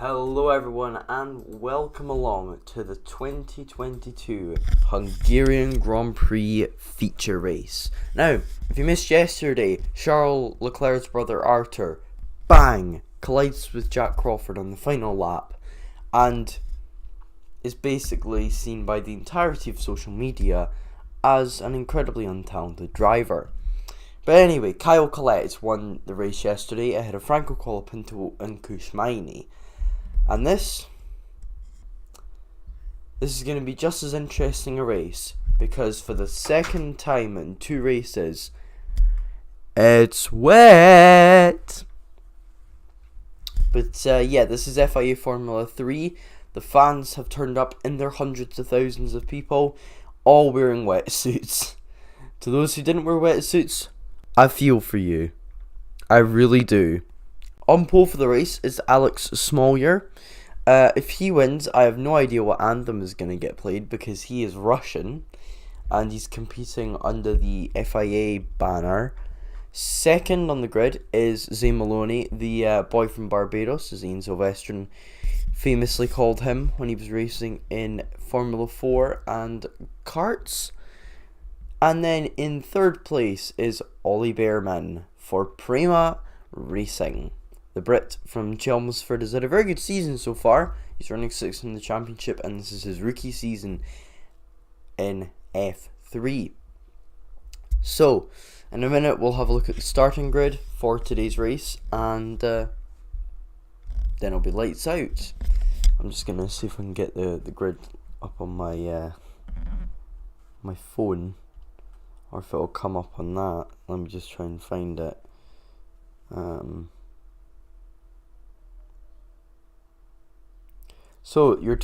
Hello everyone and welcome along to the 2022 Hungarian Grand Prix feature race. Now, if you missed yesterday, Charles Leclerc's brother Arthur, bang, collides with Jack Crawford on the final lap and is basically seen by the entirety of social media as an incredibly untalented driver. But anyway, Kyle Collette won the race yesterday ahead of Franco Colapinto and Kushmaini. And this is going to be just as interesting a race, because for the second time in two races, it's wet. But yeah, this is FIA Formula 3. The fans have turned up in their hundreds of thousands of people, all wearing wetsuits. To those who didn't wear wetsuits, I feel for you. I really do. On pole for the race is Alex Smolyer. If he wins, I have no idea what anthem is going to get played because he is Russian and he's competing under the FIA banner. Second on the grid is Zane Maloney, the boy from Barbados, as Ian Silvestrin famously called him when he was racing in Formula 4 and karts. And then in third place is Ollie Bearman for Prema Racing. The Brit from Chelmsford has had a very good season so far. He's running 6th in the championship and this is his rookie season in F3. So, in a minute we'll have a look at the starting grid for today's race and then it'll be lights out. I'm just going to see if I can get the grid up on my my phone, or if it'll come up on that. Let me just try and find it. So your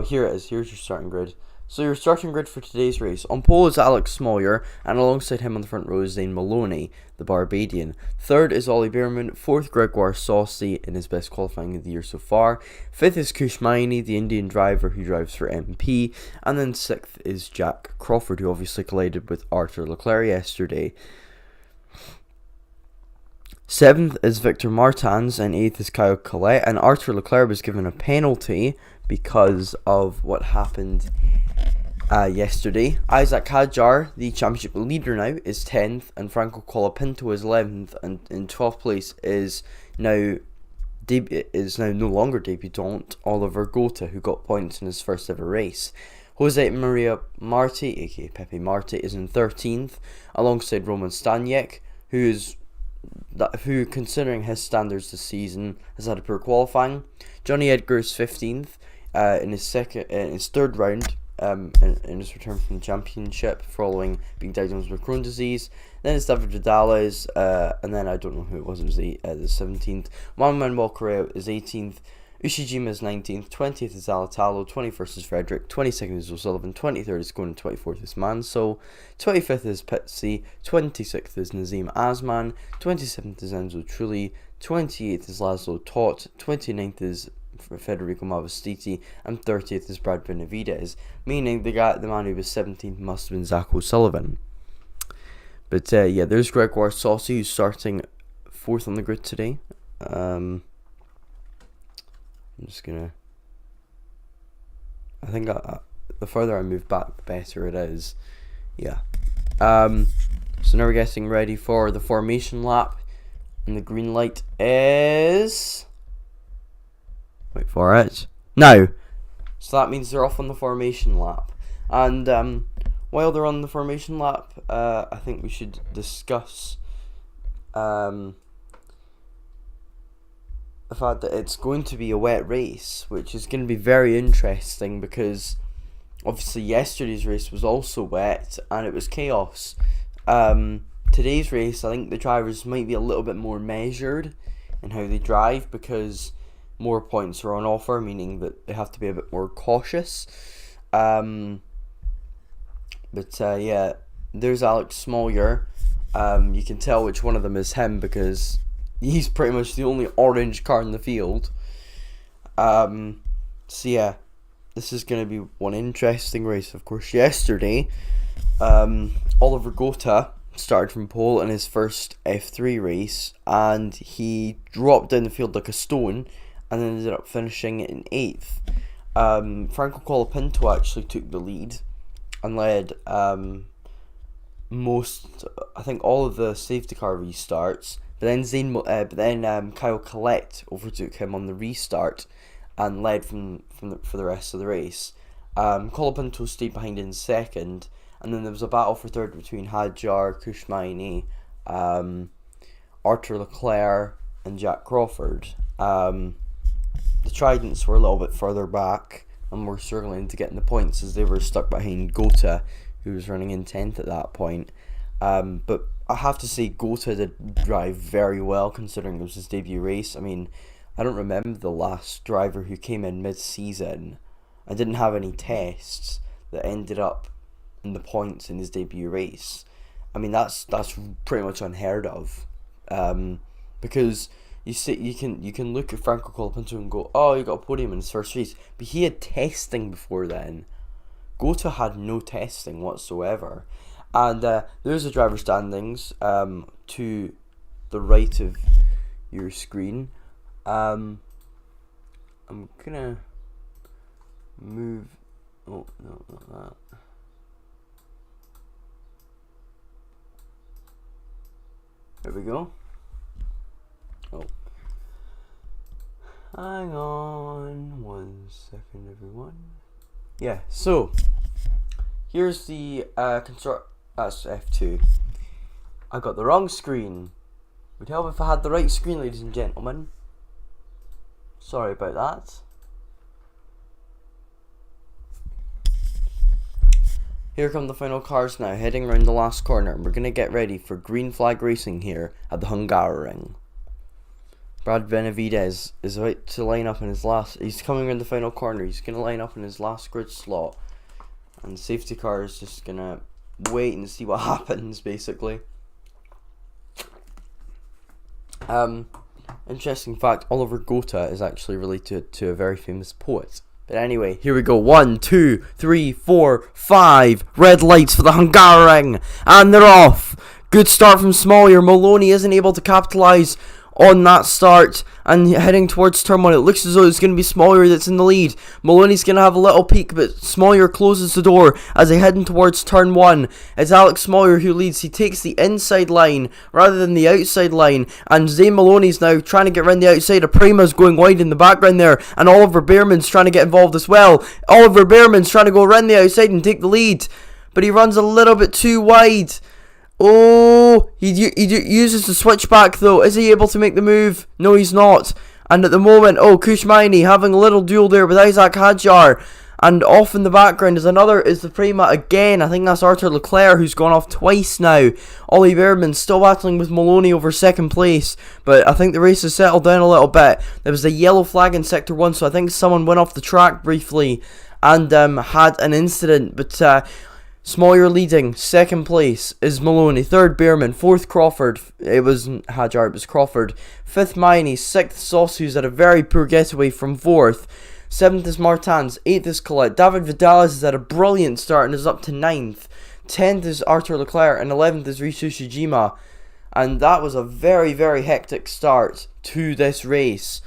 here it is, here's your starting grid. So your starting grid for today's race. On pole is Alex Smolyer, and alongside him on the front row is Zane Maloney, the Barbadian. Third is Ollie Bearman. Fourth, Gregoire Saucy in his best qualifying of the year so far. Fifth is Kushmaini, the Indian driver who drives for MP. And then sixth is Jack Crawford, who obviously collided with Arthur Leclerc yesterday. Seventh is Victor Martins and 8th is Kyle Collette, and Arthur Leclerc was given a penalty because of what happened yesterday. Isaac Hadjar, the championship leader now, is 10th, and Franco Colapinto is 11th, and in 12th place is now no longer debutant Oliver Gota, who got points in his first ever race. Jose Maria Marti, aka Pepe Marti, is in 13th, alongside Roman Staniek, who, considering his standards this season, has had a poor qualifying. Johnny Edgar is 15th in his third round in his return from the championship following being diagnosed with Crohn's disease. Then it's David Vidal and then I don't know who it was the 17th. Manuel Correa is 18th. Ushijima is 19th, 20th is Alatalo, 21st is Frederick, 22nd is O'Sullivan, 23rd is Conan, 24th is Manso, 25th is Pitsy, 26th is Nazim Asman, 27th is Enzo Trulli, 28th is Laszlo Tot, 29th is Federico Mavastiti, and 30th is Brad Benavides, meaning the man who was 17th must have been Zach O'Sullivan. But yeah, there's Gregoire Saucy, who's starting 4th on the grid today. I'm just gonna. I think the further I move back, the better it is. Yeah. So now we're getting ready for the formation lap, and the green light is. Wait for it. Now. So that means they're off on the formation lap, and while they're on the formation lap, I think we should discuss the fact that it's going to be a wet race, which is going to be very interesting because obviously yesterday's race was also wet and it was chaos. Today's race, I think the drivers might be a little bit more measured in how they drive because more points are on offer, meaning that they have to be a bit more cautious. But yeah, there's Alex Smolyer. You can tell which one of them is him because he's pretty much the only orange car in the field. So yeah, this is going to be one interesting race. Of course, yesterday, Oliver Gota started from pole in his first F3 race, and he dropped down the field like a stone and then ended up finishing in 8th. Franco Colapinto actually took the lead and led I think all of the safety car restarts. But then Kyle Collette overtook him on the restart and led for the rest of the race. Colapinto stayed behind in 2nd, and then there was a battle for 3rd between Hadjar, Kushmaini, Arthur Leclerc, and Jack Crawford. The Tridents were a little bit further back and were struggling to get in the points as they were stuck behind Gota, who was running in 10th at that point. But I have to say, Gota did drive very well considering it was his debut race. I mean, I don't remember the last driver who came in mid-season and didn't have any tests that ended up in the points in his debut race. I mean, that's pretty much unheard of. Because you can look at Franco Colapinto and go, oh, he got a podium in his first race, but he had testing before then. Gota had no testing whatsoever. And there's the driver standings to the right of your screen. I'm gonna move. Oh no, not that. There we go. Oh, hang on 1 second, everyone. Yeah, so here's the That's F2. I got the wrong screen. Would help if I had the right screen, ladies and gentlemen. Sorry about that. Here come the final cars now, heading around the last corner. We're going to get ready for green flag racing here at the Hungaroring. Brad Benavidez is about to line up in his last... He's coming around the final corner. He's going to line up in his last grid slot. And safety car is just going to wait and see what happens, basically. Interesting fact, Oliver Gota is actually related to a very famous poet. But anyway, here we go. 1, 2, 3, 4, 5 red lights for the Hungaroring, and they're off. Good start from Smollier. Maloney isn't able to capitalise on that start and heading towards turn 1. It looks as though it's going to be Smollier that's in the lead. Maloney's going to have a little peek, but Smollier closes the door as they heading towards turn 1. It's Alex Smollier who leads. He takes the inside line rather than the outside line, and Zane Maloney's now trying to get around the outside. Prema's going wide in the background there, and Oliver Behrman's trying to get involved as well. Oliver Behrman's trying to go around the outside and take the lead, but he runs a little bit too wide. Oh, he uses the switchback though. Is he able to make the move? No, he's not. And at the moment, Kushmaini having a little duel there with Isaac Hadjar. And off in the background is the Prema again. I think that's Arthur Leclerc who's gone off twice now. Ollie Behrman still battling with Maloney over 2nd place. But I think the race has settled down a little bit. There was a yellow flag in Sector 1, so I think someone went off the track briefly and had an incident. But Smollier leading. 2nd place is Maloney. 3rd Behrman. 4th Crawford. It wasn't Hadjar, it was Crawford. 5th Miney. 6th Sauce, who's had a very poor getaway from 4th. 7th is Martins. 8th is Collette. David Vidales has had a brilliant start and is up to 9th. 10th is Arthur Leclerc and 11th is Risu Shijima. And that was a very, very hectic start to this race.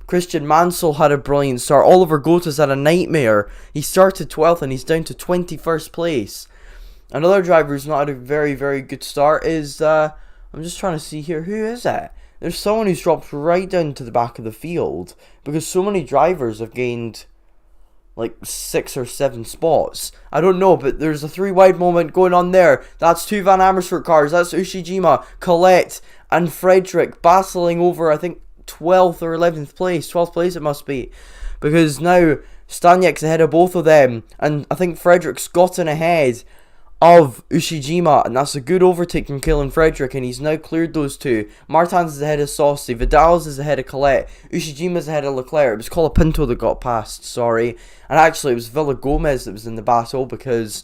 Christian Mansell had a brilliant start. Oliver Gota's had a nightmare. He started 12th and he's down to 21st place. Another driver who's not had a very, very good start is, I'm just trying to see here, who is it? There's someone who's dropped right down to the back of the field because so many drivers have gained like 6 or 7 spots. I don't know, but there's a 3 wide moment going on there. That's 2 Van Amersfoort cars. That's Ushijima, Collette, and Frederick battling over, I think, 12th or 11th place. 12th place it must be. Because now Staniek's ahead of both of them. And I think Frederick's gotten ahead of Ushijima. And that's a good overtake from Kellen Frederick. And he's now cleared those two. Martins is ahead of Saucy. Vidals is ahead of Collette. Ushijima's ahead of Leclerc. It was Colapinto that got past, sorry. And actually it was Villa Gomez that was in the battle because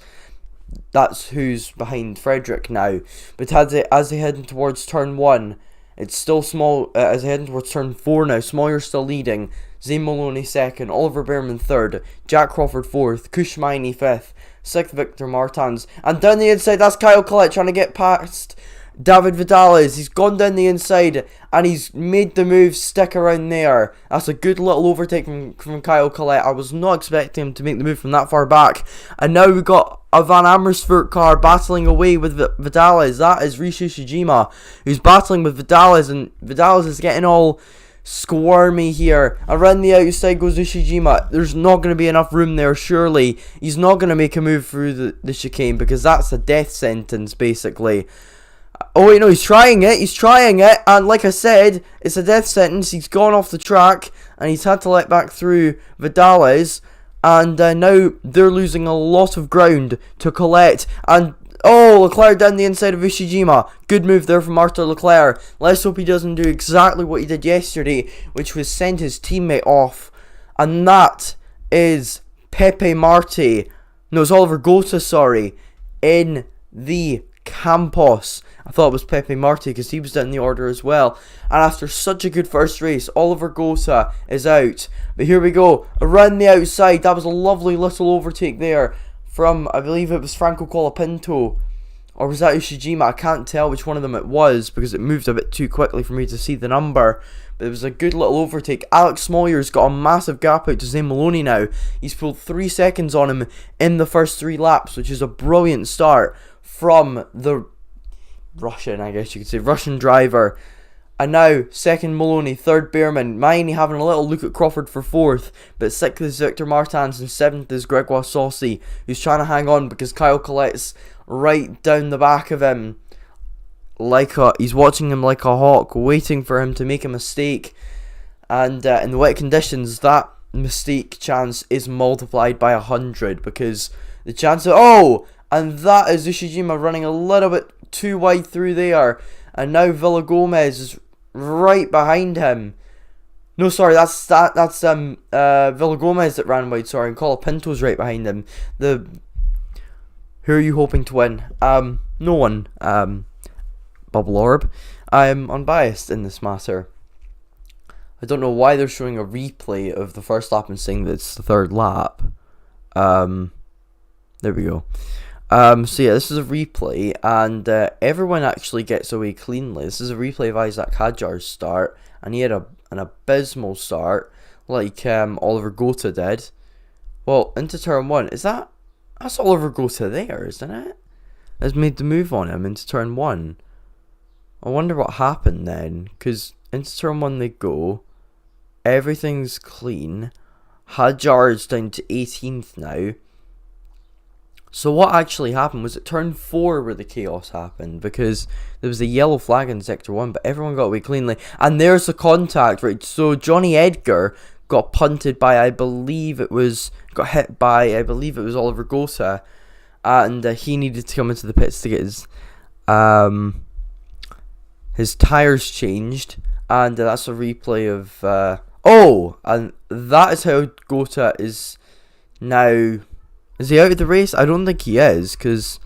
that's who's behind Frederick now. But as they head towards turn 1, it's still small, as they heading towards turn 4 now. Smollier still leading. Zane Maloney 2nd. Oliver Behrman 3rd. Jack Crawford 4th. Kushmaini 5th. 6th Victor Martins. And down the inside, that's Kyle Collette trying to get past David Vidales, he's gone down the inside and he's made the move stick around there. That's a good little overtake from Kyle Collette. I was not expecting him to make the move from that far back. And now we've got a Van Amersfoort car battling away with Vidales. That is Rishi Shijima, who's battling with Vidales, and Vidales is getting all squirmy here. Around the outside goes Ishijima. There's not going to be enough room there, surely. He's not going to make a move through the chicane because that's a death sentence, basically. Oh wait, no, he's trying it, and like I said, it's a death sentence. He's gone off the track, and he's had to let back through Vidales, and now they're losing a lot of ground to Collette, and oh, Leclerc down the inside of Ishijima. Good move there from Arthur Leclerc. Let's hope he doesn't do exactly what he did yesterday, which was send his teammate off, and that is Pepe Marti. No, it's Oliver Gota, sorry, in the Campos. I thought it was Pepe Marti because he was down the order as well. And after such a good first race, Oliver Gota is out. But here we go, around the outside. That was a lovely little overtake there from, I believe it was Franco Colapinto, or was that Ushijima? I can't tell which one of them it was because it moved a bit too quickly for me to see the number. But it was a good little overtake. Alex Moyer's got a massive gap out to Zane Maloney now. He's pulled 3 seconds on him in the first 3 laps, which is a brilliant start from the Russian, I guess you could say, Russian driver. And now, second Maloney, third Behrman. Maini having a little look at Crawford for fourth. But sixth is Victor Martins and seventh is Gregoire Saucy, who's trying to hang on because Kyle Collette's right down the back of him. He's watching him like a hawk, waiting for him to make a mistake. And in the wet conditions, that mistake chance is multiplied by 100 because the chance of... Oh! And that is Ushijima running a little bit too wide through there. And now Villa Gomez is right behind him. No, sorry, that's Villa Gomez that ran wide, sorry, and Colapinto's right behind him. Who are you hoping to win? No one. Bubble Orb. I'm unbiased in this matter. I don't know why they're showing a replay of the first lap and saying that it's the third lap. There we go. So yeah, this is a replay, and everyone actually gets away cleanly. This is a replay of Isaac Hadjar's start, and he had an abysmal start, like Oliver Gota did. Well, into turn 1, that's Oliver Gota there, isn't it? Has made the move on him into turn 1. I wonder what happened then, because into turn 1 they go, everything's clean, Hadjar's down to 18th now. So what actually happened was at turn 4 where the chaos happened, because there was a yellow flag in sector 1, but everyone got away cleanly. And there's the contact, right? So Johnny Edgar got punted by, got hit by, I believe it was Oliver Gota, and he needed to come into the pits to get his tires changed, and that's a replay of, and that is how Gota is now. Is he out of the race? I don't think he is, because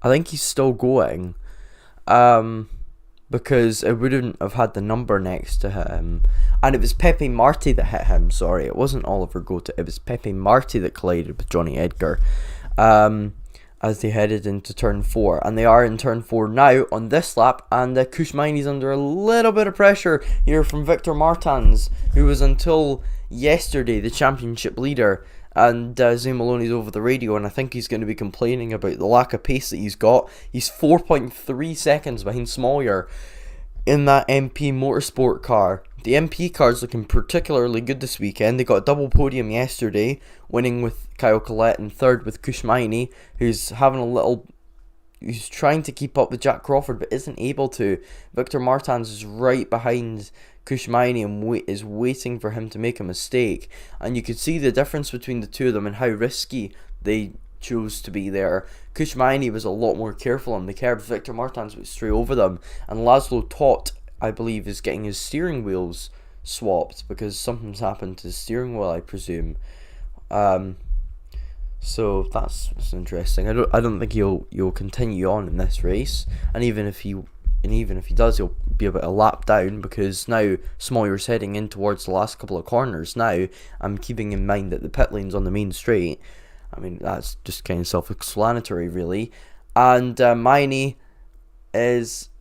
I think he's still going. Because it wouldn't have had the number next to him. And it was Pepe Marti that hit him, sorry. It wasn't Oliver Gota. It was Pepe Marti that collided with Johnny Edgar. As they headed into turn 4. And they are in turn 4 now on this lap. And Kushmaini's under a little bit of pressure here from Victor Martins, who was until yesterday the championship leader. And Zane Maloney's over the radio, and I think he's going to be complaining about the lack of pace that he's got. He's 4.3 seconds behind Smoyer in that MP Motorsport car. The MP car's looking particularly good this weekend. They got a double podium yesterday, winning with Kyle Collette and third with Kushmaini, who's trying to keep up with Jack Crawford but isn't able to. Victor Martins is right behind Kushmaini and is waiting for him to make a mistake, and you could see the difference between the two of them and how risky they chose to be there. Kushmaini was a lot more careful on the curbs. Victor Martins went straight over them, and Laszlo Todt, I believe, is getting his steering wheels swapped because something's happened to his steering wheel, I presume. So that's interesting. I don't think he'll continue on in this race, and even if he does, he'll be about a lap down because now Smoyer's heading in towards the last couple of corners. Now I'm keeping in mind that the pit lane's on the main straight. I mean, that's just kind of self-explanatory, really. And Maini is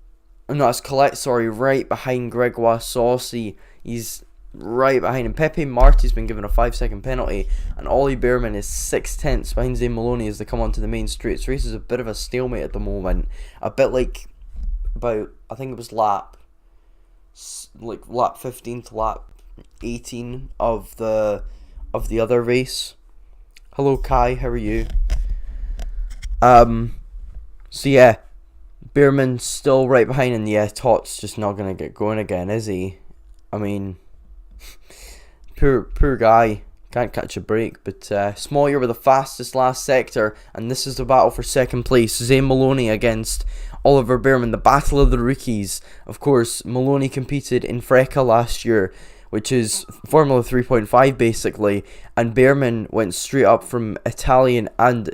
No, it's Colette, sorry, right behind Gregoire Saucy. He's right behind him. Pepe Marty's been given a 5-second penalty, and Ollie Bearman is 6/10 behind Zane Maloney as they come onto the main straight. This race is a bit of a stalemate at the moment. A bit like about, I think it was lap 15 to lap 18 of the other race. Hello Kai, how are you? So yeah, Beerman's still right behind, and yeah, Tot's just not gonna get going again, is he? I mean, poor guy, can't catch a break. But Smoyer with the fastest last sector, and this is the battle for second place. Zane Maloney against Oliver Beerman, the battle of the rookies. Of course, Maloney competed in Freca last year, which is Formula 3.5 basically, and Beerman went straight up from Italian and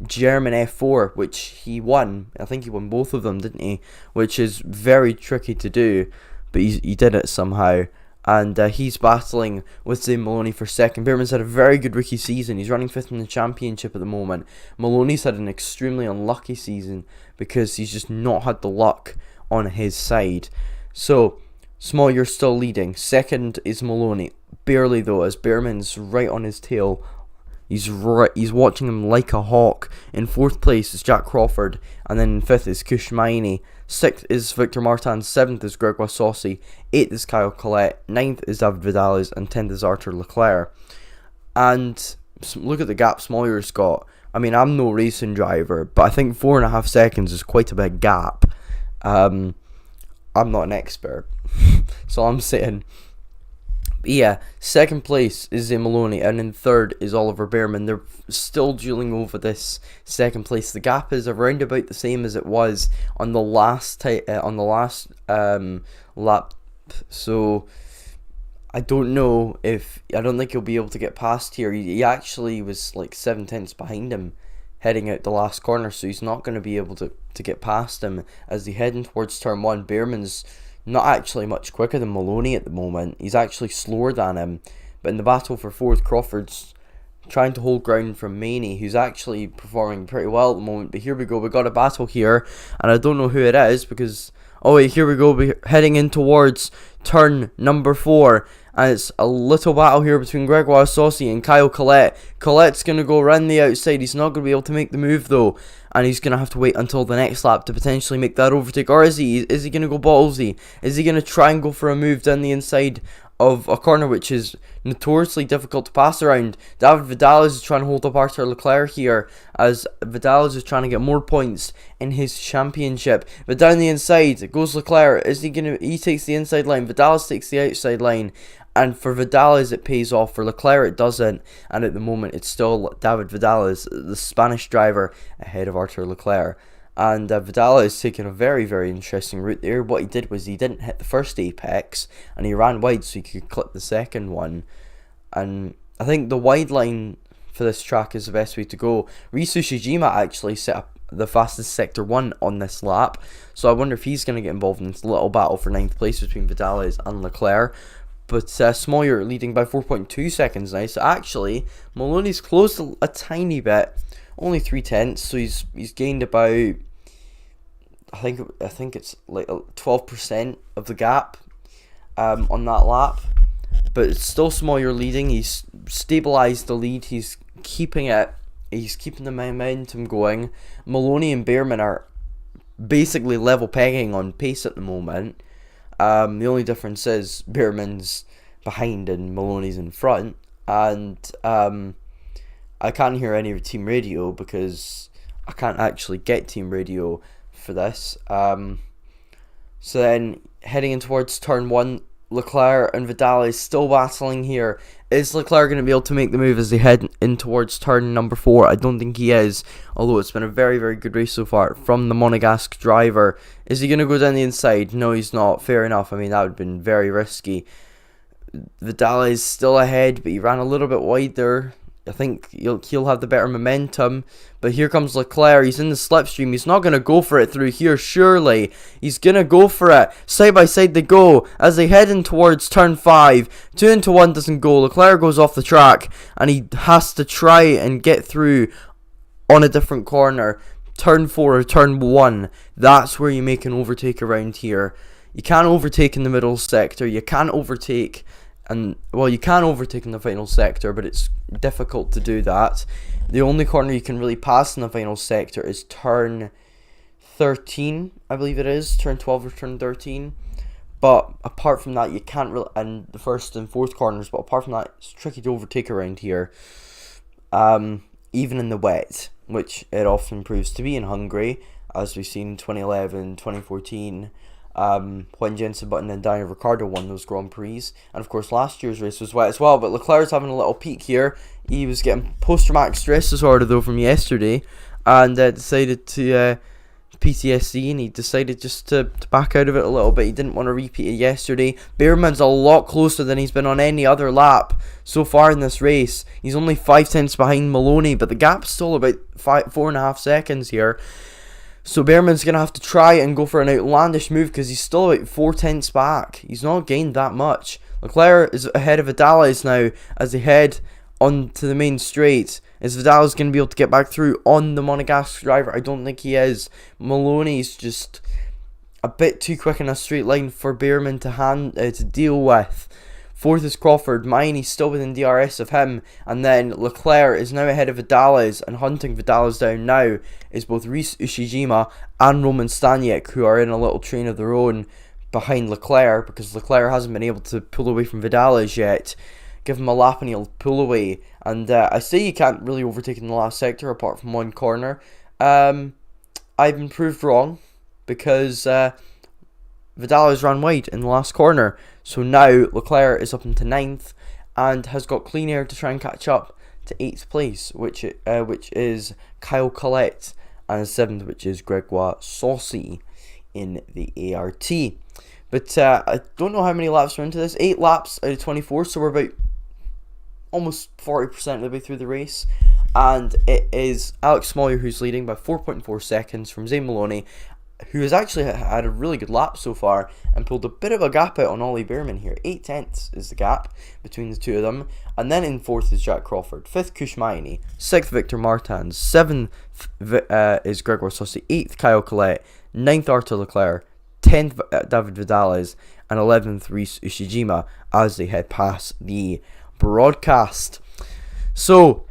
German F4, which he won. I think he won both of them, didn't he? Which is very tricky to do, but he did it somehow. And he's battling with Zane Maloney for second. Beerman's had a very good rookie season. He's running 5th in the championship at the moment. Maloney's had an extremely unlucky season because he's just not had the luck on his side. So, Smoyer's still leading. Second is Maloney. Barely though, as Beerman's right on his tail. He's watching him like a hawk. In 4th place is Jack Crawford, and then in 5th is Kushmaini. 6th is Victor Martin, 7th is Gregoire Saucy, 8th is Kyle Collette, 9th is David Vidales, and 10th is Arthur Leclerc. And look at the gap Smoyer's got. I mean, I'm no racing driver, but I think 4.5 seconds is quite a big gap. I'm not an expert, so I'm saying. But yeah, second place is Zane Maloney, and in third is Oliver Beerman. They're still dueling over this second place. The gap is around about the same as it was on the last lap. So I don't know if I don't think he'll be able to get past here. He actually was like 7/10 behind him heading out the last corner, so he's not going to be able to get past him as they heading towards turn 1. Beerman's not actually much quicker than Maloney at the moment. He's actually slower than him. But in the battle for 4th, Crawford's trying to hold ground from Maney, who's actually performing pretty well at the moment. But here we go, we got a battle here, and I don't know who it is because, oh wait, here we go, we're heading in towards turn number 4, and it's a little battle here between Gregoire Saucy and Kyle Collette. Collette's going to go around the outside. He's not going to be able to make the move though, and he's going to have to wait until the next lap to potentially make that overtake. Or is he? Is he going to go ballsy? Is he going to try and go for a move down the inside of a corner which is notoriously difficult to pass around? David Vidales is trying to hold up Arthur Leclerc here, as Vidales is trying to get more points in his championship. But down the inside goes Leclerc. Is he going to? He takes the inside line. Vidales takes the outside line. And for Vidales it pays off, for Leclerc it doesn't, and at the moment it's still David Vidales, the Spanish driver, ahead of Arthur Leclerc. And Vidales is taking a very, very interesting route there. What he did was he didn't hit the first apex, and he ran wide so he could clip the second one. And I think the wide line for this track is the best way to go. Risu Shijima actually set up the fastest sector 1 on this lap, so I wonder if he's going to get involved in this little battle for 9th place between Vidales and Leclerc. But Smoyer leading by 4.2 seconds now. So actually, Maloney's closed a tiny bit, only 3/10. So he's gained about, I think it's like 12% of the gap on that lap. But it's still Smoyer leading. He's stabilised the lead. He's keeping it. He's keeping the momentum going. Maloney and Beerman are basically level pegging on pace at the moment. The only difference is Beerman's behind and Maloney's in front, and I can't hear any team radio because I can't actually get team radio for this. So then heading in towards turn 1, Leclerc and Vidal still battling here. Is Leclerc going to be able to make the move as they head in towards turn number 4? I don't think he is, although it's been a very, very good race so far from the Monegasque driver. Is he going to go down the inside? No, he's not. Fair enough. I mean, that would have been very risky. Vidal is still ahead, but he ran a little bit wide there. I think he'll have the better momentum. But here comes Leclerc. He's in the slipstream. He's not going to go for it through here, surely. He's going to go for it. Side by side they go as they head in towards turn 5. 2 into 1 doesn't go. Leclerc goes off the track, and he has to try and get through on a different corner turn 4 or turn 1, that's where you make an overtake around here. You can't overtake in the middle sector, you can't overtake, you can overtake in the final sector, but it's difficult to do that. The only corner you can really pass in the final sector is turn 13, I believe it is, turn 12 or turn 13. But apart from that, you can't really, and the first and fourth corners, but apart from that, it's tricky to overtake around here. Even in the wet, which it often proves to be in Hungary, as we've seen in 2011, 2014, when Jenson Button and Daniel Ricciardo won those Grand Prix. And of course, last year's race was wet as well, but Leclerc's having a little peak here. He was getting post-traumatic stress disorder, though, from yesterday, and decided to... PTSD, and he decided just to back out of it a little bit. He didn't want to repeat it yesterday. Behrman's a lot closer than he's been on any other lap so far in this race. He's only 5 tenths behind Maloney, but the gap's still about 4.5 seconds here. So Behrman's going to have to try and go for an outlandish move because he's still about 4 tenths back. He's not gained that much. Leclerc is ahead of Vidales now as they head onto the main straight. Is Vidal's going to be able to get back through on the Monegasque driver? I don't think he is. Maloney's just a bit too quick in a straight line for Behrman to deal with. Fourth is Crawford. Miney's still within DRS of him. And then Leclerc is now ahead of Vidales, and hunting Vidales down now is both Rhys Ushijima and Roman Staniek, who are in a little train of their own behind Leclerc, because Leclerc hasn't been able to pull away from Vidales yet. Give him a lap and he'll pull away. And I say you can't really overtake in the last sector apart from one corner. I've been proved wrong because Vidales ran wide in the last corner. So now Leclerc is up into 9th and has got clean air to try and catch up to 8th place, which is Kyle Collette, and 7th, which is Gregoire Saucy in the ART. But I don't know how many laps are into this. 8 laps out of 24, so we're about almost 40% of the way through the race. And it is Alex Smoyer who's leading by 4.4 seconds from Zane Maloney, who has actually had a really good lap so far and pulled a bit of a gap out on Ollie Behrman here. 8 tenths is the gap between the two of them. And then in 4th is Jack Crawford, 5th Kushmaini, 6th Victor Martins, 7th is Gregoire Saucy, 8th Kyle Collette, 9th Arthur Leclerc, 10th David Vidales, and 11th Rhys Ushijima as they head past the broadcast. So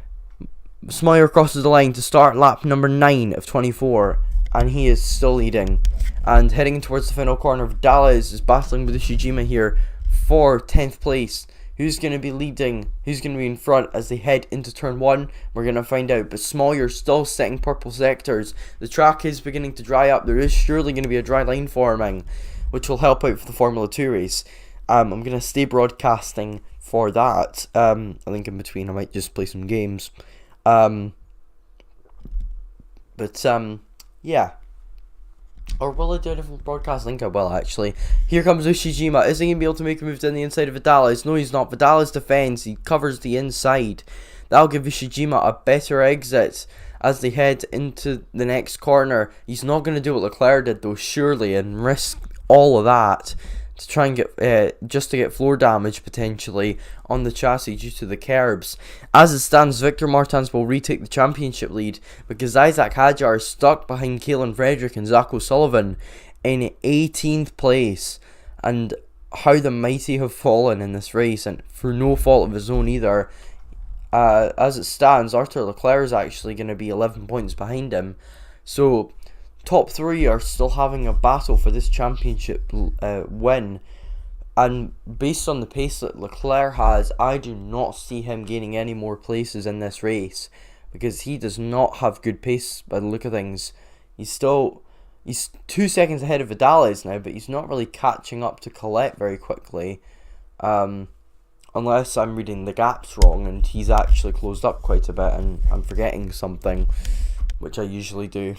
Smoyer crosses the line to start lap number 9 of 24, and he is still leading. And heading towards the final corner, Vidales is battling with Ushijima here for 10th place. Who's going to be leading? Who's going to be in front as they head into turn 1? We're going to find out. But Smoyer still setting purple sectors. The track is beginning to dry up. There is surely going to be a dry line forming, which will help out for the Formula 2 race. I'm going to stay broadcasting for that. I think in between I might just play some games. Yeah. Or will I do a different broadcast? I think I will, actually. Here comes Ushijima. Is he going to be able to make a move down the inside of Vidales? No, he's not. Vidales defends. He covers the inside. That'll give Ushijima a better exit as they head into the next corner. He's not going to do what Leclerc did, though, surely, and risk all of that to try and get just to get floor damage potentially on the chassis due to the curbs. As it stands, Victor Martins will retake the championship lead because Isaac Hadjar is stuck behind Kalen Frederick and Zach O'Sullivan in 18th place. And how the mighty have fallen in this race, and for no fault of his own either. As it stands, Arthur Leclerc is actually going to be 11 points behind him. So top 3 are still having a battle for this championship win. And based on the pace that Leclerc has, I do not see him gaining any more places in this race, because he does not have good pace by the look of things. He's 2 seconds ahead of Vidales now, but he's not really catching up to Collette very quickly. Unless I'm reading the gaps wrong and he's actually closed up quite a bit and I'm forgetting something, which I usually do.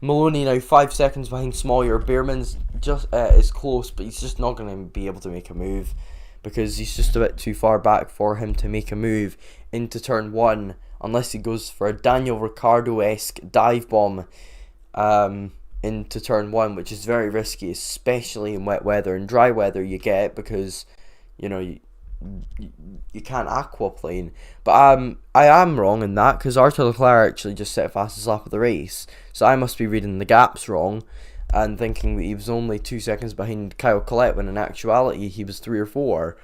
Maloney now 5 seconds behind Smoyer. Behrman's just is close, but he's just not going to be able to make a move because he's just a bit too far back for him to make a move into turn 1, unless he goes for a Daniel Ricciardo-esque dive bomb into turn 1, which is very risky, especially in wet weather. And dry weather you get because, you know, you can't aquaplane. But I am wrong in that, because Arthur Leclerc actually just set fastest lap of the race. So I must be reading the gaps wrong and thinking that he was only 2 seconds behind Kyle Collette, when in actuality he was 3 or 4.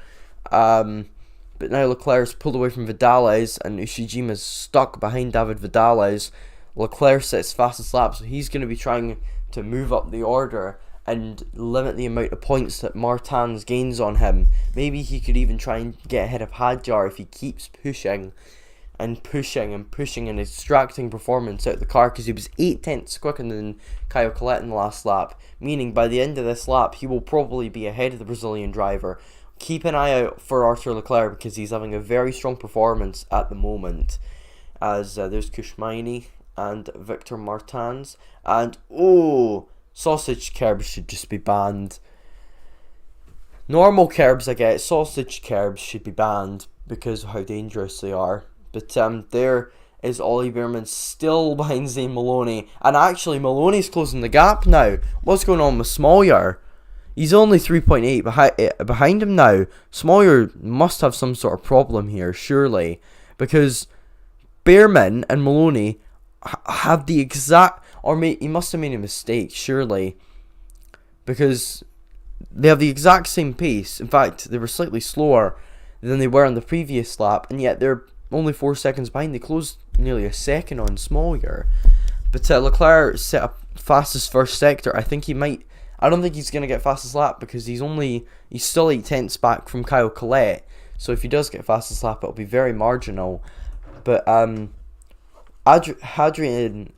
But now Leclerc's pulled away from Vidales, and Ushijima's stuck behind David Vidales. Leclerc sets fastest lap, so he's going to be trying to move up the order and limit the amount of points that Martins gains on him. Maybe he could even try and get ahead of Hadjar if he keeps pushing and pushing and pushing and extracting performance out of the car, because he was 8 tenths quicker than Kyle Collette in the last lap, meaning by the end of this lap he will probably be ahead of the Brazilian driver. Keep an eye out for Arthur Leclerc, because he's having a very strong performance at the moment, as there's Kushmaini and Victor Martins, and sausage curbs should just be banned. Normal curbs I get, sausage curbs should be banned because of how dangerous they are. But there is Ollie Bearman still behind Zane Maloney, and actually Maloney's closing the gap now. What's going on with Smollier? He's only 3.8 behind him now. Smollier must have some sort of problem here, surely, because Bearman and Maloney have the exact, he must have made a mistake, surely, because they have the exact same pace. In fact, they were slightly slower than they were on the previous lap, and yet they're only 4 seconds behind. They closed nearly a second on Smollier. But Leclerc set up fastest first sector. I don't think he's going to get fastest lap, because he's still 8 tenths back from Kyle Collette. So if he does get fastest lap, it'll be very marginal. But Isaac Hadjar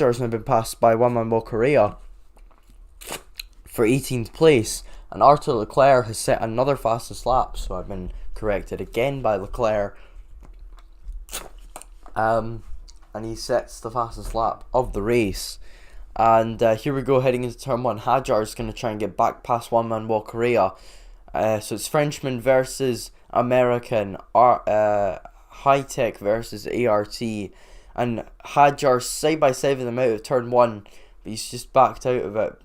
has now been passed by Juan Manuel Correa for 18th place, and Arthur Leclerc has set another fastest lap, so I've been corrected again by Leclerc. And he sets the fastest lap of the race. And here we go, heading into turn 1. Hadjar is going to try and get back past Juan Manuel Correa. So it's Frenchman versus American, High Tech versus ART, and Hadjar side by side with him out of turn 1, but he's just backed out of it.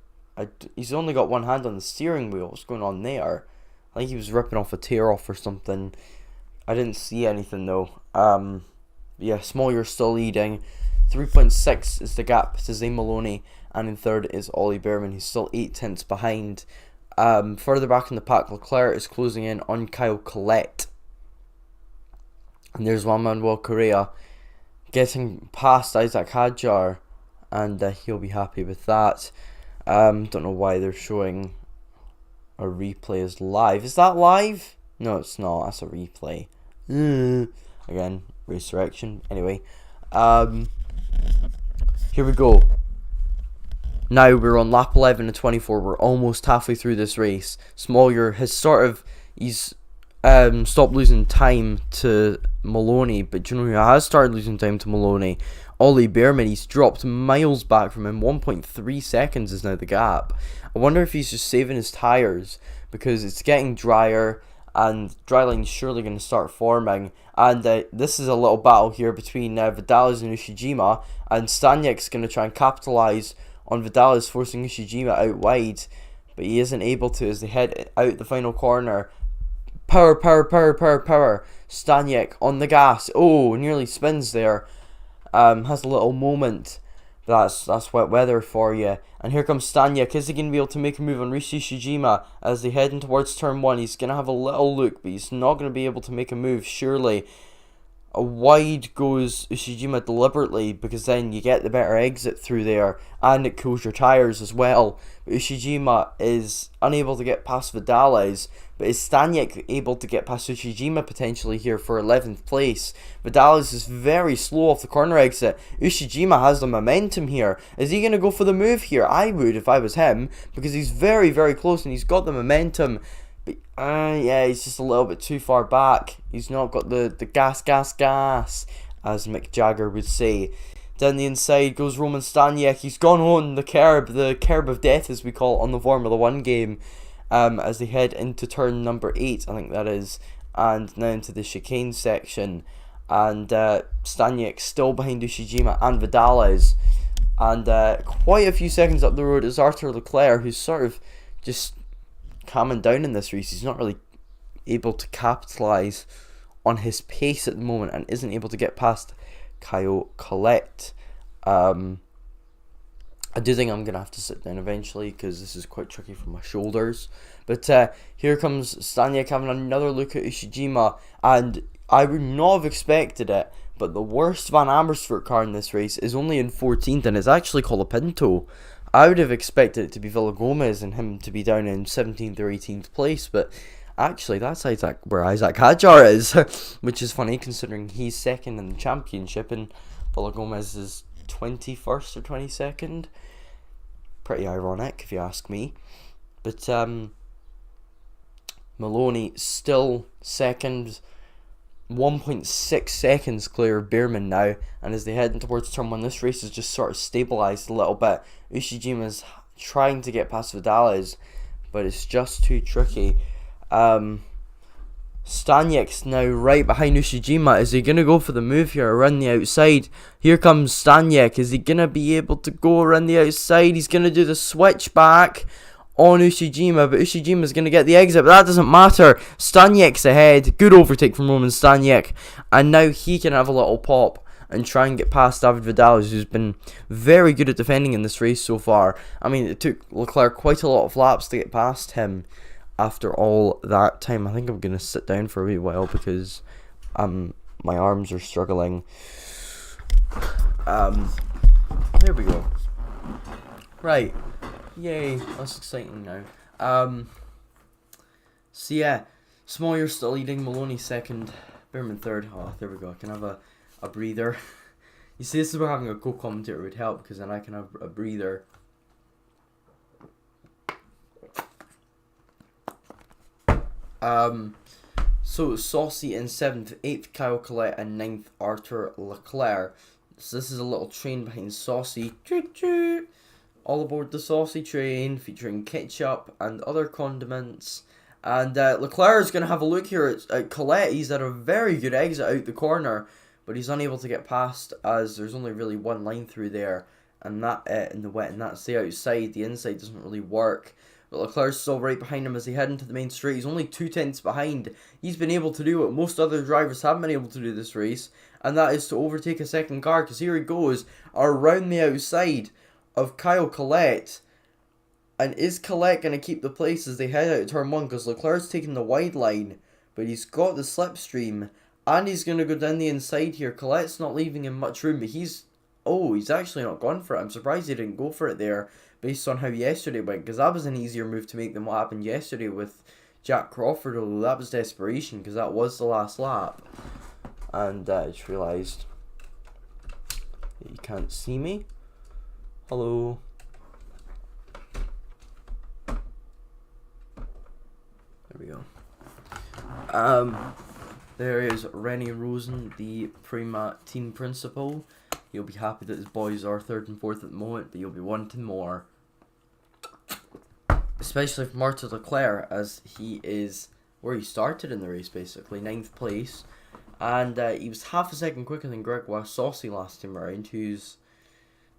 He's only got one hand on the steering wheel. What's going on there? I think he was ripping off a tear off or something. I didn't see anything though. Yeah, Smollier still leading. 3.6 is the gap to Zane Maloney, and in third is Ollie Bearman, who's still 8 tenths behind. Further back in the pack, Leclerc is closing in on Kyle Collette. And there's Juan Manuel Correa getting past Isaac Hadjar, and he'll be happy with that. Don't know why they're showing a replay as live. Is that live? No, it's not. That's a replay. Again, resurrection. Anyway, here we go. Now we're on lap 11 and 24. We're almost halfway through this race. Smollier has he's stopped losing time to Maloney, but do you know who has started losing time to Maloney? Ollie Bearman. He's dropped miles back from him. 1.3 seconds is now the gap. I wonder if he's just saving his tyres, because it's getting drier and dry line's surely going to start forming. And this is a little battle here between Vidales and Ushijima, and Staniek's going to try and capitalise on Vidales, forcing Ushijima out wide, but he isn't able to as they head out the final corner. Power. Staniek on the gas. Oh, nearly spins there. Has a little moment. That's wet weather for you. And here comes Staniek. Is he going to be able to make a move on Rishi Shijima as they head in towards turn 1? He's going to have a little look, but he's not going to be able to make a move, surely. A wide goes Ushijima deliberately, because then you get the better exit through there, and it cools your tyres as well. But Ushijima is unable to get past Vidales, but is Staniek able to get past Ushijima potentially here for 11th place? Vidales is very slow off the corner exit. Ushijima has the momentum here. Is he going to go for the move here? I would if I was him, because he's very, very close and he's got the momentum. But yeah, he's just a little bit too far back. He's not got the gas, as Mick Jagger would say. Down the inside goes Roman Staniek. He's gone on the curb of death, as we call it on the Formula 1 game, as they head into turn number 8, I think that is, and now into the chicane section. And Staniek still behind Ushijima and Vidales. And quite a few seconds up the road is Arthur Leclerc, who's sort of just calming down in this race. He's not really able to capitalise on his pace at the moment and isn't able to get past Kyle Collette. I do think I'm going to have to sit down eventually because this is quite tricky for my shoulders. But here comes Staniek having another look at Ushijima, and I would not have expected it, but the worst Van Amersfoort car in this race is only in 14th, and it's actually Colapinto. I would have expected it to be Villagomez and him to be down in 17th or 18th place, but actually that's where Isaac Hadjar is, which is funny considering he's second in the championship and Villagomez is 21st or 22nd. Pretty ironic if you ask me. But Maloney still second, 1.6 seconds clear of Beerman now, and as they head towards turn 1, this race has just sort of stabilised a little bit. Ushijima's trying to get past Vidales, but it's just too tricky. Staniek's now right behind Ushijima. Is he going to go for the move here around the outside? Here comes Staniek. Is he going to be able to go around the outside? He's going to do the switch back on Ushijima, but Ushijima's going to get the exit, but that doesn't matter. Staniek's ahead. Good overtake from Roman Staniek, and now he can have a little pop and try and get past David Vidales, who's been very good at defending in this race so far. I mean, it took Leclerc quite a lot of laps to get past him. After all that time, I think I'm going to sit down for a wee while because my arms are struggling. There we go. Right. Yay, that's exciting now. So yeah, Smoyer still leading, Maloney second, Beerman third. Oh, there we go, I can have a breather. You see, this is where having a co-commentator would help, because then I can have a breather. So Saucy in 7th, 8th Kyle Collette, and 9th Arthur Leclerc. So this is a little train behind Saucy. All aboard the Saucy train, featuring ketchup and other condiments. And Leclerc is going to have a look here at Collette. He's had a very good exit out the corner, but he's unable to get past as there's only really one line through there, and that in the wet, and that's the outside. The inside doesn't really work. But Leclerc's still right behind him as they head into the main straight. He's only 2/10 behind. He's been able to do what most other drivers haven't been able to do this race, and that is to overtake a second car, because here he goes around the outside of Kyle Collette. And is Collette going to keep the place as they head out of turn 1? Because Leclerc's taking the wide line, but he's got the slipstream, and he's going to go down the inside here. Collette's not leaving him much room, but he's actually not gone for it. I'm surprised he didn't go for it there, based on how yesterday went, because that was an easier move to make than what happened yesterday with Jack Crawford, although that was desperation, because that was the last lap. And I just realised that you can't see me. Hello. There we go. There is Rennie Rosen, the Prima team principal. He'll be happy that his boys are 3rd and 4th at the moment, but he'll be wanting more. Especially for Martin Leclerc, as he is where he started in the race, basically, 9th place. And he was half a second quicker than Gregoire Saucy last time around, who's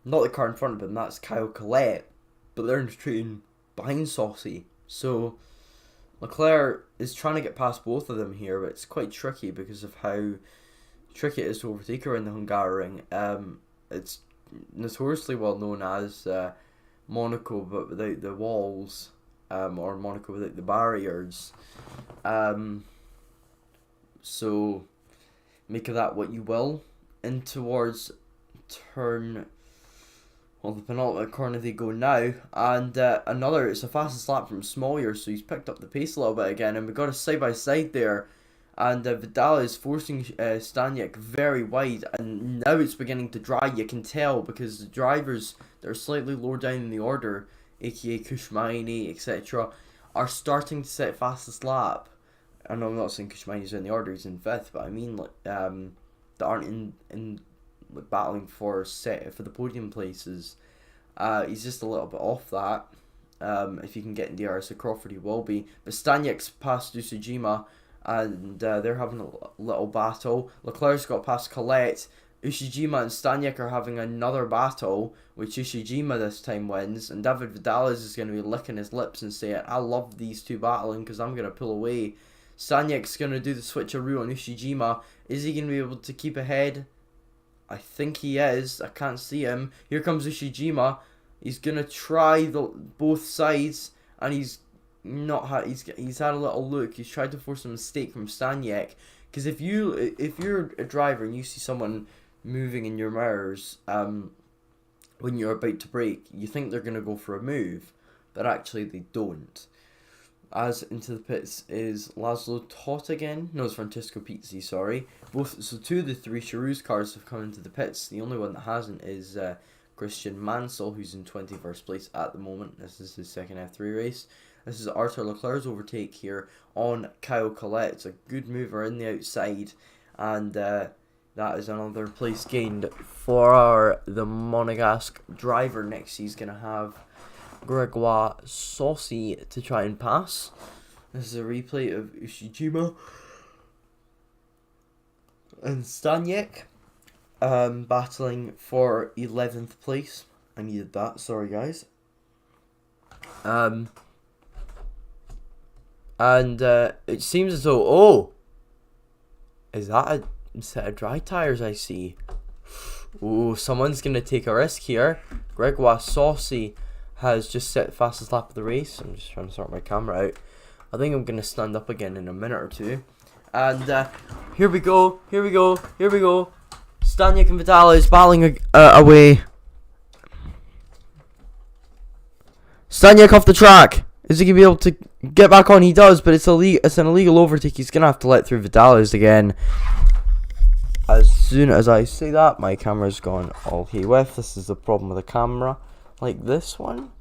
not the car in front of him, that's Kyle Collette. But they're in the train behind Saucy. So Leclerc is trying to get past both of them here, but it's quite tricky because of how tricky it is to overtake her in the Hungaroring. It's notoriously well known as Monaco, but without the walls, or Monaco without the barriers. So make of that what you will. In towards turn, well, the penultimate corner they go now, and it's a fastest lap from Smoyer, so he's picked up the pace a little bit again, and we've got a side-by-side there. And Vidal is forcing Staniek very wide, and now it's beginning to dry. You can tell because the drivers that are slightly lower down in the order, aka Kushmaini, etc., are starting to set fastest lap. I know I'm not saying Kushmaini's in the order; he's in 5th, but I mean that aren't in battling for the podium places. He's just a little bit off that. If you can get in the RS of Crawford, he will be. But Staniek's past Usujima, and they're having a little battle. Leclerc's got past Collette, Ushijima and Staniek are having another battle, which Ushijima this time wins, and David Vidales is going to be licking his lips and saying, I love these two battling because I'm going to pull away. Staniek's going to do the switcheroo on Ushijima. Is he going to be able to keep ahead? I think he is. I can't see him. Here comes Ushijima. He's going to try both sides, and he's had a little look. He's tried to force a mistake from Staniek. Because if you're a driver and you see someone moving in your mirrors when you're about to brake, you think they're going to go for a move, but actually they don't. As into the pits is Laszlo Toth again. No, it's Francesco Pizzi, sorry. So 2 of the 3 Charouz cars have come into the pits. The only one that hasn't is Christian Mansell, who's in 21st place at the moment. This is his second F3 race. This is Arthur Leclerc's overtake here on Kyle Collette. It's a good mover in the outside, and that is another place gained for the Monegasque driver. Next, he's going to have Gregoire Saucy to try and pass. This is a replay of Ushijima and Staniek battling for 11th place. I needed that, sorry guys. And it seems as though, is that a set of dry tyres I see? Oh, someone's going to take a risk here. Gregoire Saucy has just set the fastest lap of the race. I'm just trying to sort my camera out. I think I'm going to stand up again in a minute or two. And here we go. Staniek and Vidales battling away. Staniek off the track. Is he going to be able to get back on? He does, but it's an illegal overtake. He's going to have to let through Vidales again. As soon as I say that, my camera's gone all haywith. This is the problem with the camera. Like this one.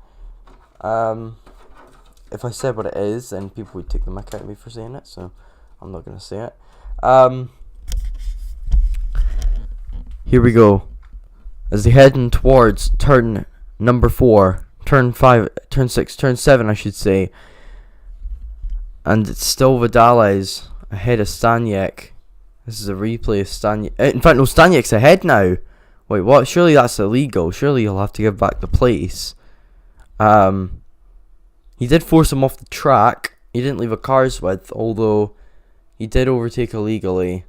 If I said what it is, then people would take the mick out of me for saying it, so I'm not going to say it. Here we go. As they're heading towards turn number 4, turn 5, turn 6, turn 7, I should say. And it's still Vidales ahead of Staniek. This is a replay of Staniek. In fact, no, Staniek's ahead now. Wait, what? Surely that's illegal. Surely he'll have to give back the place. He did force him off the track. He didn't leave a car's width, although he did overtake illegally.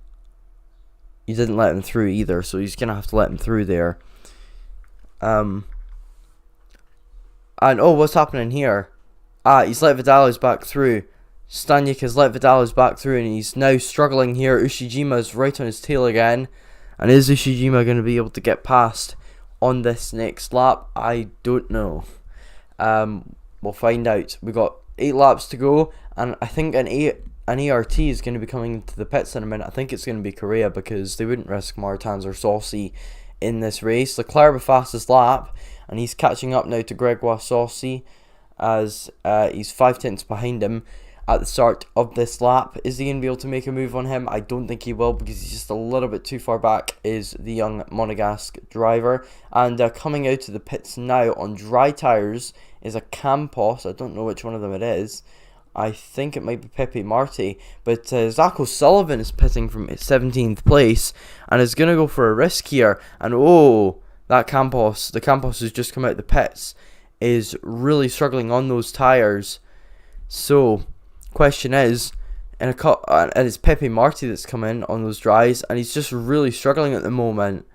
He didn't let him through either, so he's going to have to let him through there. And, oh, what's happening here? He's let Vidales back through. Staniek has let Vidales back through, and he's now struggling here. Ushijima's right on his tail again. And is Ushijima going to be able to get past on this next lap? I don't know. We'll find out. We've got 8 laps to go, and I think an ART is going to be coming into the pits in a minute. I think it's going to be Correa, because they wouldn't risk Martins or Saucy in this race. Leclerc the fastest lap, and he's catching up now to Gregoire Saucy as he's 5 tenths behind him at the start of this lap. Is he going to be able to make a move on him? I don't think he will, because he's just a little bit too far back is the young Monegasque driver. And coming out of the pits now on dry tyres is a Campos. I don't know which one of them it is. I think it might be Pepe Marti, but Zach O'Sullivan is pitting from 17th place and is going to go for a risk here. And oh, that Campos, the Campos who's just come out of the pits, is really struggling on those tyres. So, question is, and it's Pepe Marti that's come in on those dries, and he's just really struggling at the moment.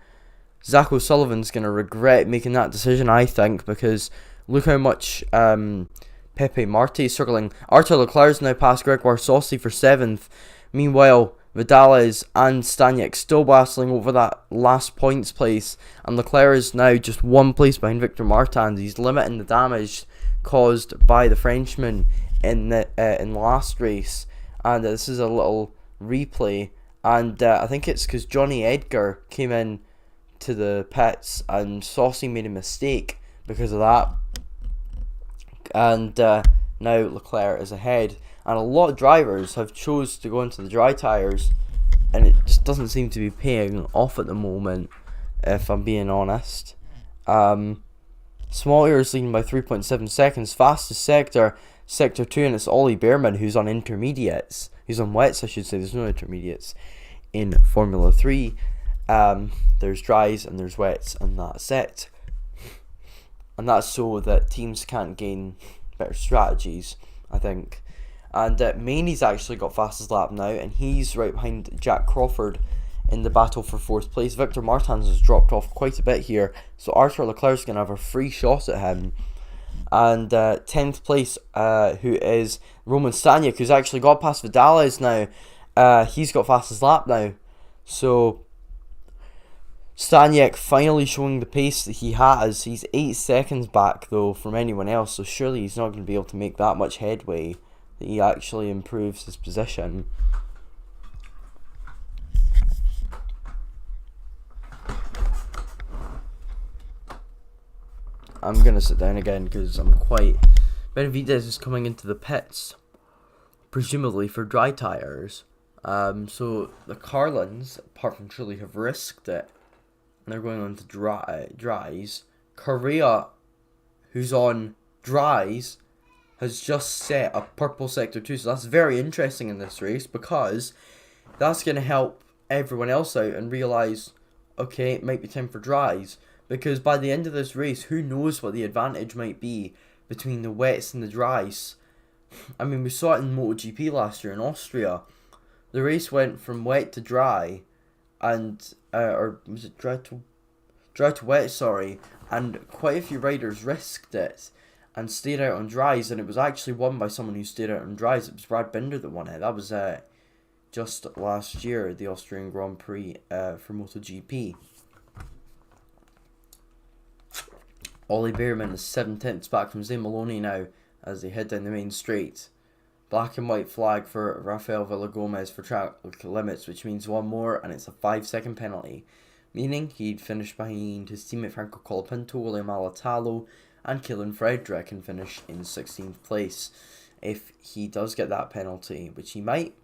Zach O'Sullivan's going to regret making that decision, I think, because look how much Pepe Marti is struggling. Arthur Leclerc's now past Gregoire Saucy for 7th. Meanwhile, Vidales and Staniek still battling over that last points place, and Leclerc is now just 1 place behind Victor Martins. He's limiting the damage caused by the Frenchman in the last race. And this is a little replay, and I think it's because Johnny Edgar came in to the pits and Saucy made a mistake because of that. And now Leclerc is ahead, and a lot of drivers have chose to go into the dry tyres, and it just doesn't seem to be paying off at the moment, if I'm being honest. Small Air is leading by 3.7 seconds. Fastest sector 2, and it's Ollie Behrman who's on intermediates. He's on wets, I should say. There's no intermediates in Formula 3. There's dries and there's wets, and that's it. And that's so that teams can't gain better strategies, I think. And Maney's actually got fastest lap now, and he's right behind Jack Crawford in the battle for 4th place. Victor Martins has dropped off quite a bit here, so Arthur Leclerc's going to have a free shot at him. And 10th place, who is Roman Staniak, who's actually got past Vidales now. He's got fastest lap now. So Staniak finally showing the pace that he has. He's 8 seconds back though from anyone else, so surely he's not going to be able to make that much headway that he actually improves his position. I'm going to sit down again because I'm quite... Benavidez is coming into the pits, presumably for dry tyres. So the Carlins, apart from Trulli, have risked it. And they're going on to dries. Correa, who's on dries, has just set a purple sector 2. So that's very interesting in this race, because that's going to help everyone else out and realise, okay, it might be time for dries. Because by the end of this race, who knows what the advantage might be between the wets and the dries. I mean, we saw it in MotoGP last year in Austria. The race went from wet to dry, and or was it dry to wet? Sorry, and quite a few riders risked it and stayed out on dries, and it was actually won by someone who stayed out on dries. It was Brad Binder that won it. That was just last year, the Austrian Grand Prix for MotoGP. Ollie Behrman is 7/10 back from Zay Maloney now as they head down the main straight. Black and white flag for Rafael Villagomez for track limits, which means one more and it's a 5-second penalty, meaning he'd finish behind his teammate Franco Colapinto, William Alatalo and Kieran Frederick and finish in 16th place if he does get that penalty, which he might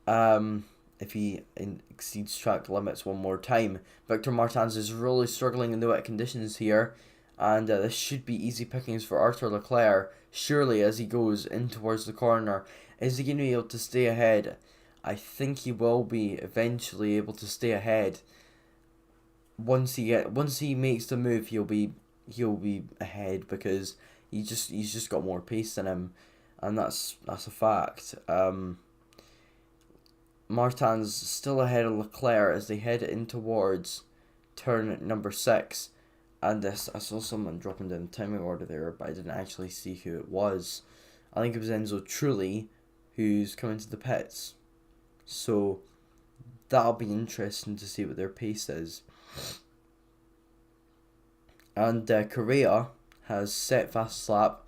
if he exceeds track limits one more time. Victor Martins is really struggling in the wet conditions here, and this should be easy pickings for Arthur Leclerc, surely, as he goes in towards the corner. Is he going to be able to stay ahead? I think he will be eventually able to stay ahead. Once he makes the move, he'll be ahead, because he's just got more pace than him, and that's a fact. Martins still ahead of Leclerc as they head in towards turn number 6. And I saw someone dropping down the timing order there, but I didn't actually see who it was. I think it was Enzo Trulli who's coming to the pits. So that'll be interesting to see what their pace is. And Correa has set fast lap,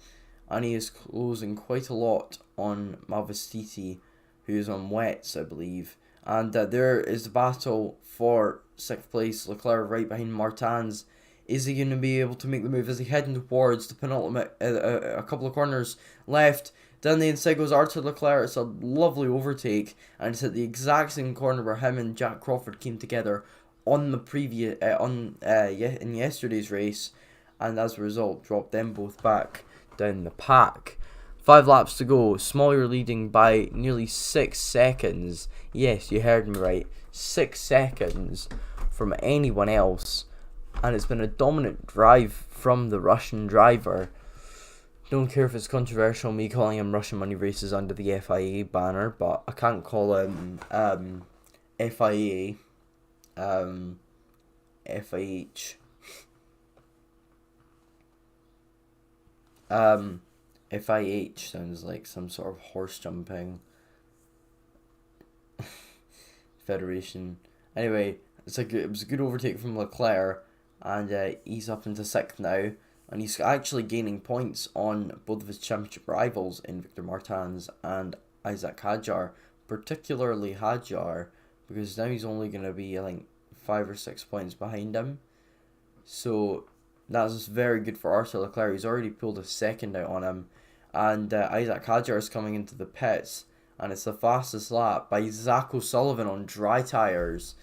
and he is closing quite a lot on Malvestiti, who's on wets, I believe. And there is the battle for 6th place. Leclerc right behind Martins. Is he going to be able to make the move? Is he heading towards the penultimate, a couple of corners left? Down the inside goes Arthur Leclerc. It's a lovely overtake, and it's at the exact same corner where him and Jack Crawford came together on the previous, in yesterday's race, and as a result, dropped them both back down the pack. 5 laps to go. Smollyer leading by nearly 6 seconds. Yes, you heard me right. 6 seconds from anyone else. And it's been a dominant drive from the Russian driver. Don't care if it's controversial, me calling him Russian money races under the FIA banner, but I can't call him FIA, FIH. FIH sounds like some sort of horse jumping federation. Anyway, it was a good overtake from Leclerc. And he's up into 6th now, and he's actually gaining points on both of his championship rivals in Victor Martins and Isaac Hadjar, particularly Hadjar, because now he's only going to be, I think, 5 or 6 points behind him. So that's very good for Arthur Leclerc. He's already pulled a second out on him, and Isaac Hadjar is coming into the pits, and it's the fastest lap by Zach O'Sullivan on dry tyres.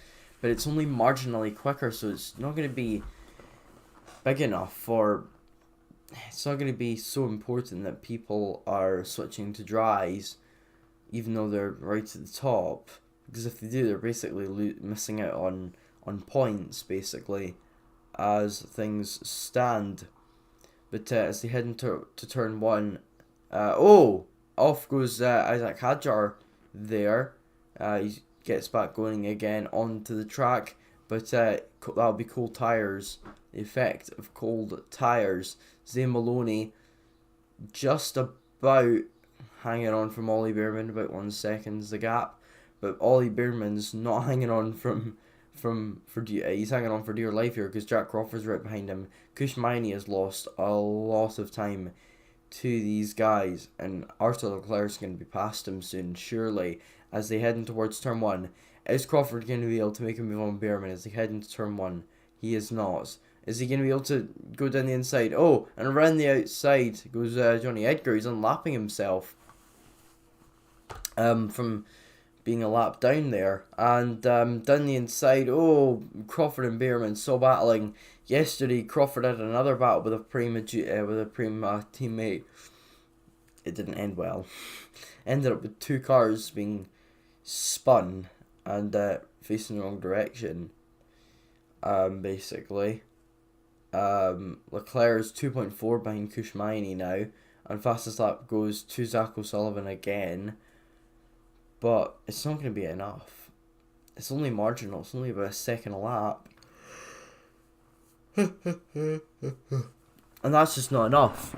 But it's only marginally quicker, so it's not going to be big enough for... It's not going to be so important that people are switching to dries, even though they're right at the top. Because if they do, they're basically missing out on on points, basically, as things stand. But as they head into turn one, off goes Isaac Hadjar there. He gets back going again onto the track, but that'll be cold tyres. The effect of cold tyres. Zane Maloney just about hanging on from Ollie Bearman, about 1 second the gap, but Ollie Bearman's not hanging on he's hanging on for dear life here because Jack Crawford's right behind him. Kush Miney has lost a lot of time to these guys, and Arthur Leclerc's going to be past him soon, surely, as they head in towards turn one. Is Crawford going to be able to make a move on Bearman as they head into turn one? He is not. Is he going to be able to go down the inside? Oh, and around the outside goes Johnny Edgar. He's unlapping himself from being a lap down there. And down the inside, Crawford and Bearman so battling. Yesterday, Crawford had another battle with a Prima teammate. It didn't end well. Ended up with two cars being spun and facing the wrong direction. Basically. Leclerc is 2.4 behind Kushmaini now, and fastest lap goes to Zach O'Sullivan again, but it's not going to be enough. It's only marginal. It's only about a second a lap, and that's just not enough.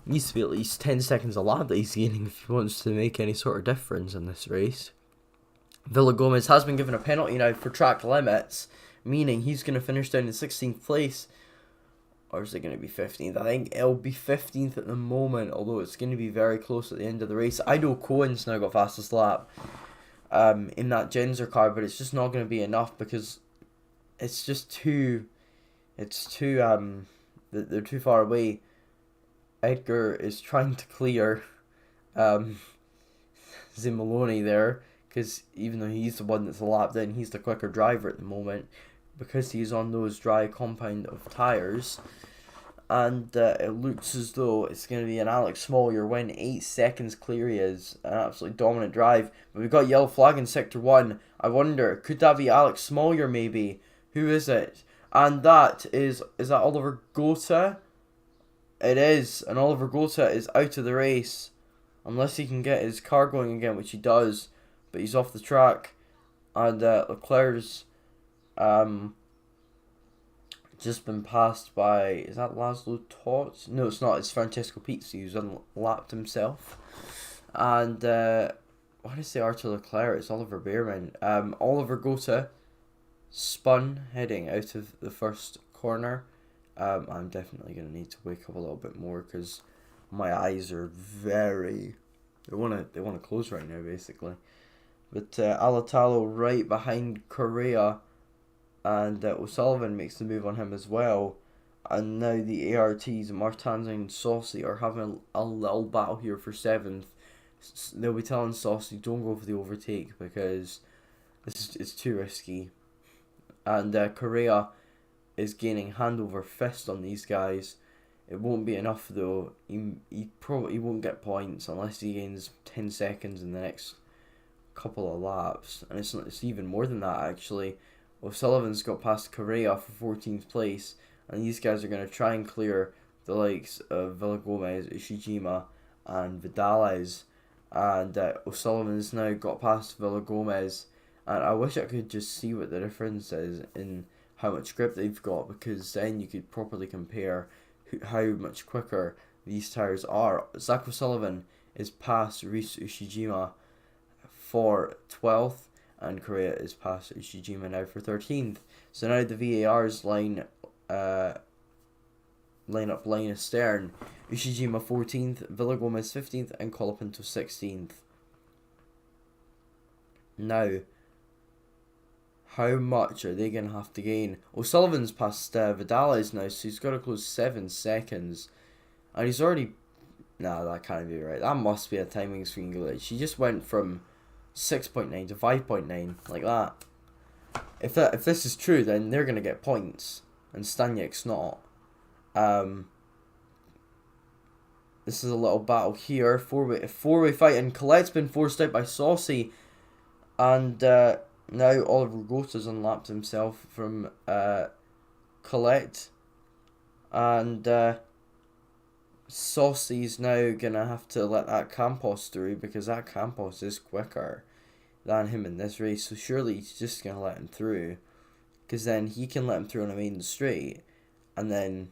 It needs to be at least 10 seconds a lap that he's gaining if he wants to make any sort of difference in this race. Villagomez has been given a penalty now for track limits, meaning he's going to finish down in 16th place. Or is it going to be 15th? I think it'll be 15th at the moment, although it's going to be very close at the end of the race. Ido Cohen's now got fastest lap in that Genzer car, but it's just not going to be enough because it's just too... they're too far away. Edgar is trying to clear Zimoloni there, because even though he's the one that's a lap down, he's the quicker driver at the moment because he's on those dry compound of tyres. And it looks as though it's going to be an Alex Smollier win. 8 seconds clear he is. An absolutely dominant drive. But we've got yellow flag in Sector 1. I wonder, could that be Alex Smollier maybe? Who is it? And that is that Oliver Gota? It is. And Oliver Gota is out of the race. Unless he can get his car going again, which he does. But he's off the track, and Leclerc's just been passed by, is that Laszlo Tots? No, it's not, it's Francesco Pizzi, who's unlapped himself. And why did I say Arthur Leclerc? It's Oliver Bearman. Oliver Gota spun heading out of the first corner. I'm definitely going to need to wake up a little bit more because my eyes are very, they want to close right now basically. But Alatalo right behind Correa, and O'Sullivan makes the move on him as well. And now the ARTs, Martans and Saucy, are having a little battle here for 7th. They'll be telling Saucy, don't go for the overtake because it's too risky. And Correa is gaining hand over fist on these guys. It won't be enough though. He probably won't get points unless he gains 10 seconds in the next couple of laps, and it's even more than that actually. O'Sullivan's got past Correa for 14th place, and these guys are going to try and clear the likes of Villagomez, Ishijima, and Vidales. And O'Sullivan's now got past Villagomez, and I wish I could just see what the difference is in how much grip they've got, because then you could properly compare how much quicker these tyres are. Zach O'Sullivan is past Reese Ushijima for 12th, and Correa is past Ushijima now for 13th. So now the VARs line up line astern. Ushijima 14th, Villagomez 15th, and Colapinto 16th. Now, how much are they going to have to gain? O'Sullivan's past Vidales now, so he's got to close 7 seconds. And he's already... Nah, that can't be right. That must be a timing screen glitch. He just went from 6.9 to 5.9, like that. If this is true, then they're going to get points, and Stanyek's not. This is a little battle here, four-way fight, and Colette's been forced out by Saucy, and Now Oliver Gota's unlapped himself from Colette, and Saucy's now gonna have to let that Campos through, because that Campos is quicker than him in this race. So surely he's just gonna let him through, because then he can let him through on a main straight, and then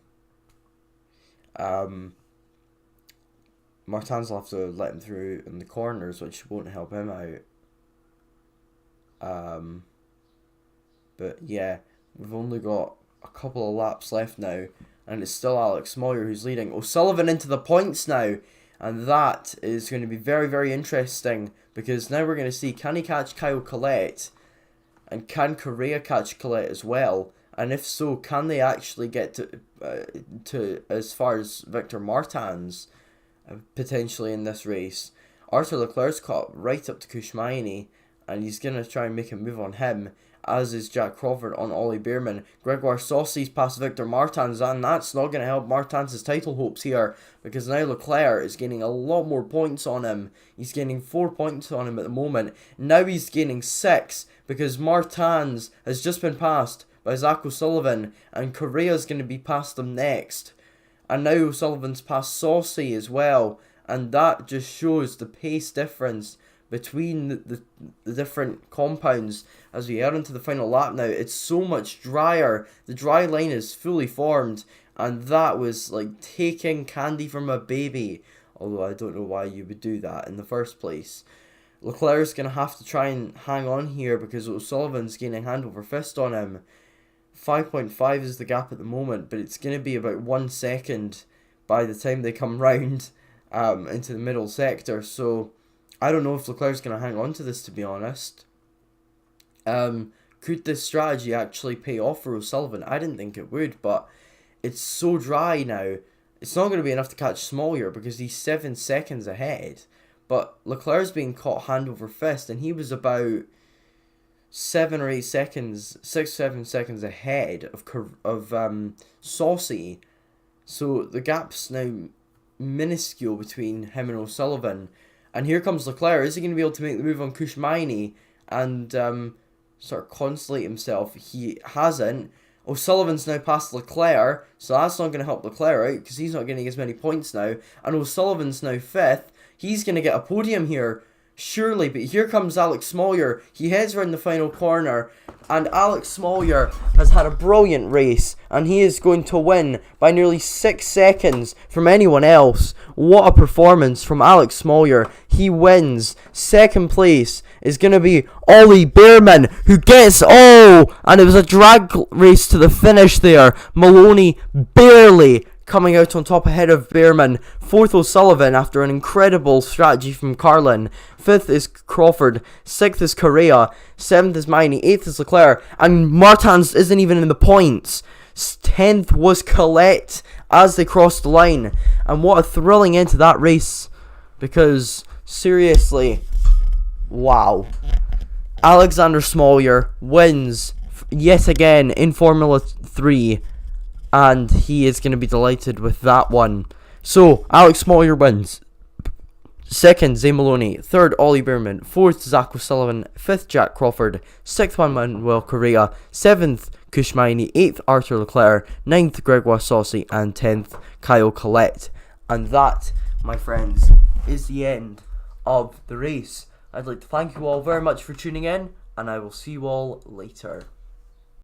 Martins will have to let him through in the corners, which won't help him out. But yeah, we've only got a couple of laps left now, and it's still Alex Moyer who's leading. O'Sullivan into the points now, and that is going to be very, very interesting, because now we're going to see, can he catch Kyle Collette, and can Correa catch Collette as well? And if so, can they actually get to as far as Victor Martins potentially in this race? Arthur Leclerc's caught right up to Kushmaini, and he's going to try and make a move on him, as is Jack Crawford on Ollie Beerman. Gregoire Saucy's past Victor Martins, and that's not going to help Martins' title hopes here, because now Leclerc is gaining a lot more points on him. He's gaining 4 points on him at the moment. Now he's gaining 6, because Martins has just been passed by Zach O'Sullivan, and Correa's going to be past him next. And now O'Sullivan's past Saucy as well, and that just shows the pace difference between the different compounds as we head into the final lap now. It's so much drier. The dry line is fully formed, and that was like taking candy from a baby, although I don't know why you would do that in the first place. Leclerc's going to have to try and hang on here, because O'Sullivan's gaining hand over fist on him. 5.5 is the gap at the moment, but it's going to be about 1 second by the time they come round into the middle sector. So I don't know if Leclerc's going to hang on to this, to be honest. Could this strategy actually pay off for O'Sullivan? I didn't think it would, but it's so dry now. It's not going to be enough to catch Smollyer, because he's 7 seconds ahead. But Leclerc's being caught hand over fist, and he was about 7 or 8 seconds, 6 7 seconds ahead of Saucy. So the gap's now minuscule between him and O'Sullivan. And here comes Leclerc. Is he going to be able to make the move on Kushmaini and sort of consolate himself? He hasn't. O'Sullivan's now past Leclerc, so that's not going to help Leclerc out, because he's not getting as many points now. And O'Sullivan's now 5th. He's going to get a podium here, surely. But here comes Alex Smollyer. He heads around the final corner, and Alex Smollyer has had a brilliant race, and he is going to win by nearly 6 seconds from anyone else. What a performance from Alex Smollyer. He wins. Second place is going to be Ollie Beerman, who gets and it was a drag race to the finish there. Maloney barely coming out on top ahead of Beerman. 4th O'Sullivan after an incredible strategy from Carlin. 5th is Crawford. 6th is Correa. 7th is Miney. 8th is Leclerc. And Martins isn't even in the points. 10th was Colette as they crossed the line. And what a thrilling end to that race. Because, seriously, wow. Alexander Smollyer wins yet again in Formula 3. And he is going to be delighted with that one. So, Alex Smollyer wins. 2nd, Zay Maloney. 3rd, Ollie Beerman. 4th, Zach O'Sullivan. 5th, Jack Crawford. 6th, Manuel Correa. 7th, Kushmaini. 8th, Arthur Leclerc. 9th, Gregoire Saucy. And 10th, Kyle Collette. And that, my friends, is the end of the race. I'd like to thank you all very much for tuning in, and I will see you all later.